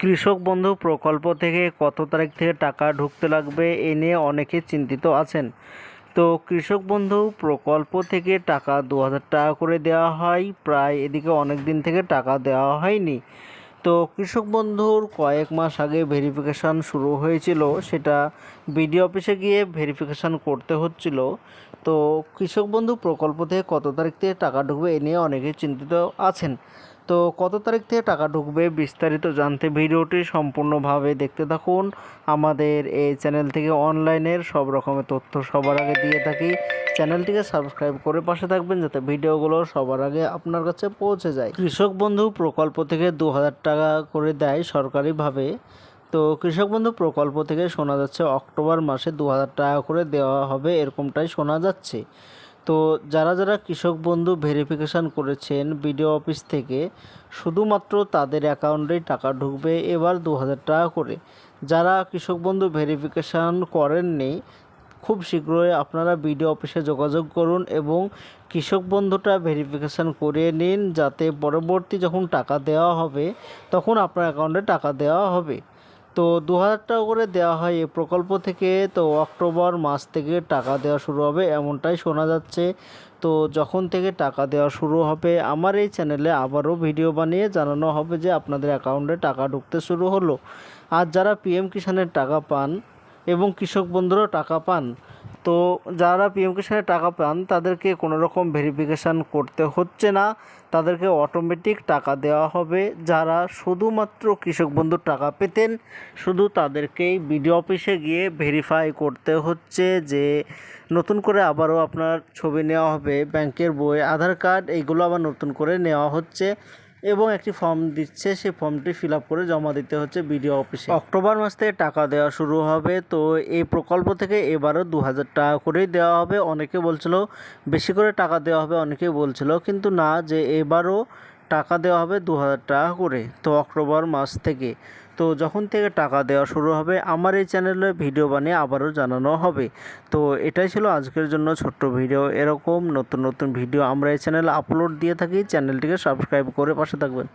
কৃষক বন্ধু প্রকল্প থেকে কত তারিখ থেকে টাকা ঢুকতে লাগবে এ নিয়ে অনেকে চিন্তিত আছেন। তো কৃষক বন্ধু প্রকল্প থেকে টাকা ২,০০০ টাকা করে দেওয়া হয়, প্রায় এদিকে অনেক দিন থেকে টাকা দেওয়া হয়নি। তো কৃষক বন্ধুর কয়েক মাস আগে ভেরিফিকেশান শুরু হয়েছিল, সেটা বিডিও অফিসে গিয়ে ভেরিফিকেশান করতে হচ্ছিল। তো কৃষক বন্ধু প্রকল্প থেকে কত তারিখ থেকে টাকা ঢুকবে এ নিয়ে অনেকে চিন্তিত আছেন। তো কত তারিখ থেকে টাকা ঢুকবে বিস্তারিত জানতে ভিডিওটি সম্পূর্ণভাবে দেখতে থাকুন। আমাদের এই চ্যানেল থেকে অনলাইনের সব রকমের তথ্য সবার আগে দিয়ে থাকি। চ্যানেলটিকে সাবস্ক্রাইব করে পাশে থাকবেন যাতে ভিডিওগুলো সবার আগে আপনার কাছে পৌঁছে যায়। কৃষক বন্ধু প্রকল্প থেকে ২,০০০ টাকা করে দেয় সরকারিভাবে। তো কৃষক বন্ধু প্রকল্প থেকে শোনা যাচ্ছে অক্টোবর মাসে ২,০০০ টাকা করে দেওয়া হবে, এরকমটাই শোনা যাচ্ছে। তো যারা যারা কৃষক বন্ধু ভেরিফিকেশান করেছেন বিডিও অফিস থেকে, শুধুমাত্র তাদের অ্যাকাউন্টেই টাকা ঢুকবে এবার ২,০০০ টাকা করে। যারা কৃষক বন্ধু ভেরিফিকেশান করেননি, খুব শীঘ্রই আপনারা বিডিও অফিসে যোগাযোগ করুন এবং কৃষক বন্ধুটা ভেরিফিকেশান করিয়ে নিন, যাতে পরবর্তী যখন টাকা দেওয়া হবে তখন আপনার অ্যাকাউন্টে টাকা দেওয়া হবে। তো ২,০০০ টাকা করে দেওয়া হয় এই প্রকল্প থেকে। তো অক্টোবর মাস থেকে টাকা দেওয়া শুরু হবে এমনটাই শোনা যাচ্ছে। তো যখন থেকে টাকা দেওয়া শুরু হবে আমার এই চ্যানেলে আবারও ভিডিও বানিয়ে জানানো হবে যে আপনাদের অ্যাকাউন্টে টাকা ঢুকতে শুরু হলো। আর যারা পিএম কিষাণের টাকা পান এবং কৃষক বন্ধুরও টাকা পান, তো যারা পিএম কিষাণের টাকা পান তাদেরকে কোনো রকম ভেরিফিকেশান করতে হচ্ছে না, তাদেরকে অটোমেটিক টাকা দেওয়া হবে। যারা শুধুমাত্র কৃষক বন্ধুর টাকা পেতেন, শুধু তাদেরকেই বিডিও অফিসে গিয়ে ভেরিফাই করতে হচ্ছে যে নতুন করে আবারও আপনার ছবি নেওয়া হবে, ব্যাংকের বই, আধার কার্ড, এইগুলো আবার নতুন করে নেওয়া হচ্ছে এবং একটি ফর্ম দিচ্ছে, সেই ফর্মটি ফিল আপ করে জমা দিতে হচ্ছে বিডিও অফিসে। অক্টোবর মাস থেকে টাকা দেওয়া শুরু হবে। তো এই প্রকল্প থেকে এবারও ২,০০০ টাকা করেই দেওয়া হবে। অনেকে বলছিল বেশি করে টাকা দেওয়া হবে, অনেকেই বলছিল কিন্তু না, যে এবারও টাকা দেওয়া হবে ২,০০০ টাকা করে। তো অক্টোবর মাস থেকে, তো যখন থেকে টাকা দেওয়া শুরু হবে আমার এই চ্যানেলে ভিডিও বানিয়ে আবারও জানানো হবে। তো এটাই ছিল আজকের জন্য ছোট্ট ভিডিও। এরকম নতুন নতুন ভিডিও আমরা এই চ্যানেলে আপলোড দিয়ে থাকি, চ্যানেলটিকে সাবস্ক্রাইব করে পাশে থাকবেন।